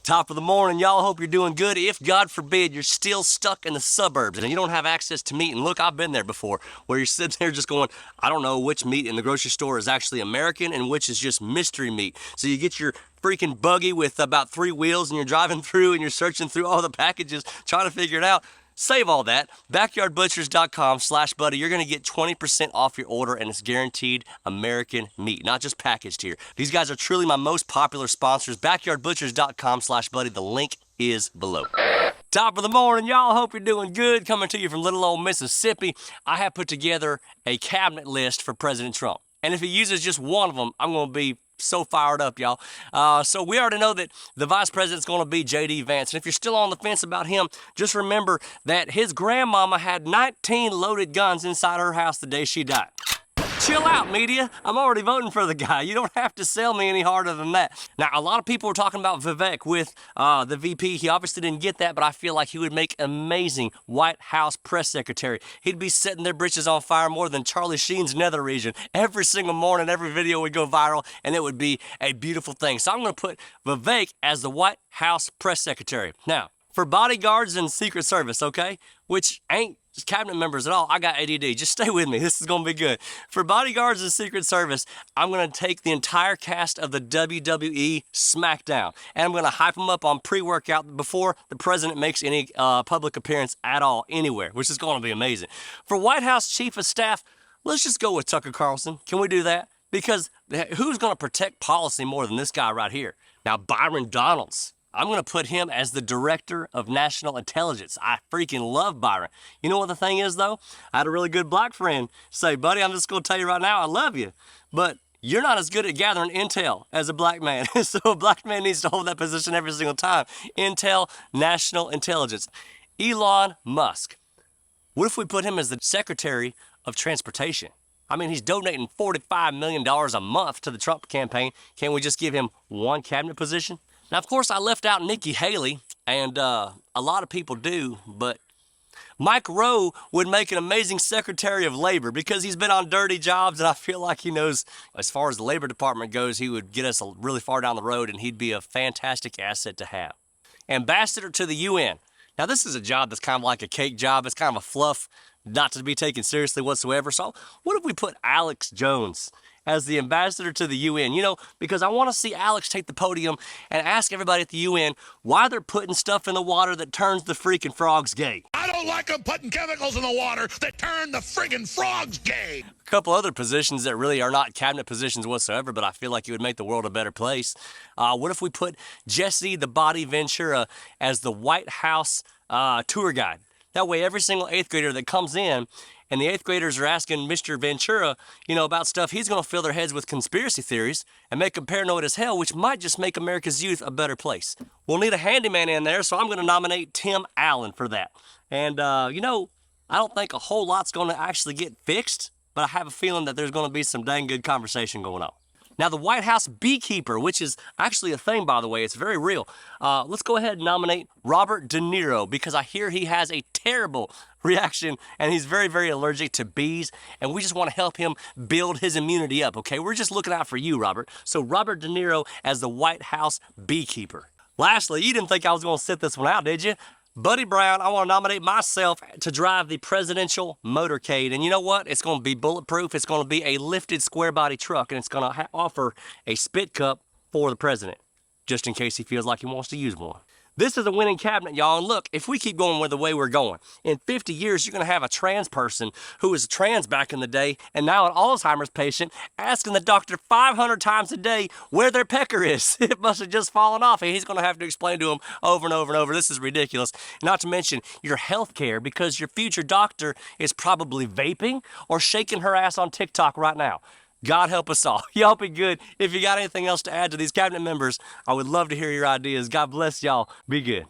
Top of the morning, y'all. Hope you're doing good. If, God forbid, you're still stuck in the suburbs and you don't have access to meat, and look, I've been there before, where you're sitting there just going, I don't know which meat in the grocery store is actually American and which is just mystery meat. So you get your freaking buggy with about 3 wheels and you're driving through and you're searching through all the packages, trying to figure it out. Save all that. Backyardbutchers.com/buddy. You're going to get 20% off your order, and it's guaranteed American meat, not just packaged here. These guys are truly my most popular sponsors. Backyardbutchers.com/buddy. The link is below. Top of the morning, y'all. Hope you're doing good. Coming to you from little old Mississippi. I have put together a cabinet list for President Trump. And if he uses just one of them, I'm going to be so fired up, y'all. So we already know that the vice president's going to be J.D. Vance. And if you're still on the fence about him, just remember that his grandmama had 19 loaded guns inside her house the day she died. Chill out, media. I'm already voting for the guy. You don't have to sell me any harder than that. Now, a lot of people were talking about Vivek with the VP. He obviously didn't get that, but I feel like he would make an amazing White House press secretary. He'd be setting their britches on fire more than Charlie Sheen's nether region. Every single morning, every video would go viral, and it would be a beautiful thing. So I'm going to put Vivek as the White House press secretary. Now, for bodyguards and Secret Service, okay, which ain't cabinet members at all, I got ADD. Just stay with me. This is going to be good. For bodyguards and Secret Service, I'm going to take the entire cast of the WWE SmackDown, and I'm going to hype them up on pre-workout before the president makes any public appearance at all anywhere, which is going to be amazing. For White House Chief of Staff, let's just go with Tucker Carlson. Can we do that? Because who's going to protect policy more than this guy right here? Now, Byron Donalds. I'm going to put him as the Director of National Intelligence. I freaking love Byron. You know what the thing is, though? I had a really good black friend say, buddy, I'm just going to tell you right now, I love you, but you're not as good at gathering intel as a black man. So a black man needs to hold that position every single time. Intel, National Intelligence. Elon Musk. What if we put him as the Secretary of Transportation? I mean, he's donating $45 million a month to the Trump campaign. Can't we just give him one cabinet position? Now, of course, I left out Nikki Haley, and a lot of people do, but Mike Rowe would make an amazing Secretary of Labor because he's been on dirty jobs, and I feel like he knows, as far as the Labor Department goes, he would get us really far down the road, and he'd be a fantastic asset to have. Ambassador to the UN. Now, this is a job that's kind of like a cake job. It's kind of a fluff, not to be taken seriously whatsoever. So what if we put Alex Jones as the ambassador to the UN? You know, because I want to see Alex take the podium and ask everybody at the UN why they're putting stuff in the water that turns the freaking frogs gay. I don't like them putting chemicals in the water that turn the friggin' frogs gay. A couple other positions that really are not cabinet positions whatsoever, but I feel like it would make the world a better place. What if we put Jesse the Body Ventura as the White House tour guide? That way every single 8th grader that comes in and the 8th graders are asking Mr. Ventura, you know, about stuff, he's going to fill their heads with conspiracy theories and make them paranoid as hell, which might just make America's youth a better place. We'll need a handyman in there, so I'm going to nominate Tim Allen for that. And, you know, I don't think a whole lot's going to actually get fixed, but I have a feeling that there's going to be some dang good conversation going on. Now, the White House beekeeper, which is actually a thing, by the way, it's very real. Let's go ahead and nominate Robert De Niro because I hear he has a terrible reaction and he's very, very allergic to bees, and we just want to help him build his immunity up, okay? We're just looking out for you, Robert. So Robert De Niro as the White House beekeeper. Lastly, you didn't think I was going to sit this one out, did you? Buddy Brown, I want to nominate myself to drive the presidential motorcade. And you know what? It's going to be bulletproof. It's going to be a lifted square body truck, and it's going to offer a spit cup for the president, just in case he feels like he wants to use one. This is a winning cabinet, y'all. And look, if we keep going with the way we're going, in 50 years, you're going to have a trans person who was trans back in the day and now an Alzheimer's patient asking the doctor 500 times a day where their pecker is. It must have just fallen off, and he's going to have to explain to them over and over and over. This is ridiculous. Not to mention your health care, because your future doctor is probably vaping or shaking her ass on TikTok right now. God help us all. Y'all be good. If you got anything else to add to these cabinet members, I would love to hear your ideas. God bless y'all. Be good.